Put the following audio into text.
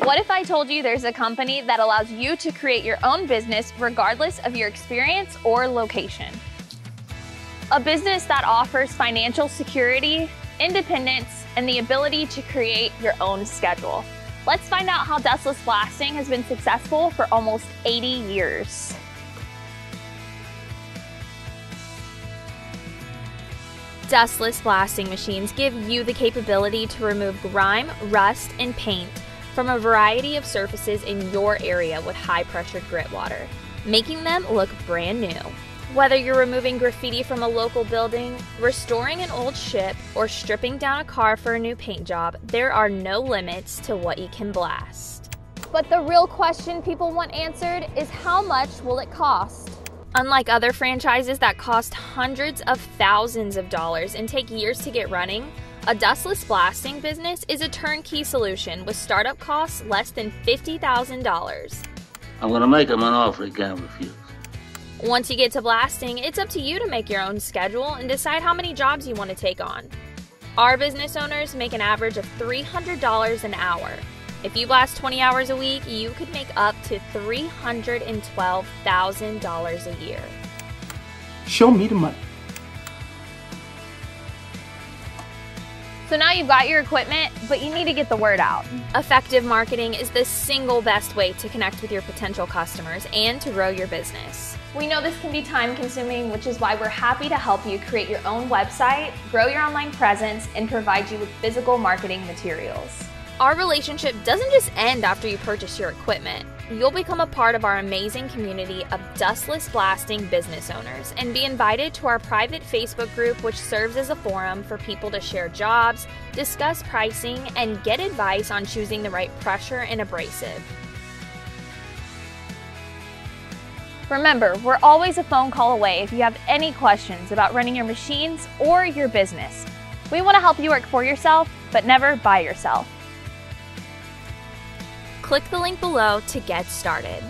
What if I told you there's a company that allows you to create your own business regardless of your experience or location? A business that offers financial security, independence, and the ability to create your own schedule. Let's find out how Dustless Blasting has been successful for almost 80 years. Dustless blasting machines give you the capability to remove grime, rust, and paint from a variety of surfaces in your area with high-pressured grit water, making them look brand new. Whether you're removing graffiti from a local building, restoring an old ship, or stripping down a car for a new paint job, there are no limits to what you can blast. But the real question people want answered is, how much will it cost? Unlike other franchises that cost hundreds of thousands of dollars and take years to get running, a dustless blasting business is a turnkey solution with startup costs less than $50,000. I'm going to make him an offer he can't refuse. Once you get to blasting, it's up to you to make your own schedule and decide how many jobs you want to take on. Our business owners make an average of $300 an hour. If you blast 20 hours a week, you could make up to $312,000 a year. Show me the money. So now you've got your equipment, but you need to get the word out. Effective marketing is the single best way to connect with your potential customers and to grow your business. We know this can be time-consuming, which is why we're happy to help you create your own website, grow your online presence, and provide you with physical marketing materials. Our relationship doesn't just end after you purchase your equipment. You'll become a part of our amazing community of dustless blasting business owners and be invited to our private Facebook group, which serves as a forum for people to share jobs, discuss pricing, and get advice on choosing the right pressure and abrasive. Remember, we're always a phone call away if you have any questions about running your machines or your business. We want to help you work for yourself, but never by yourself. Click the link below to get started.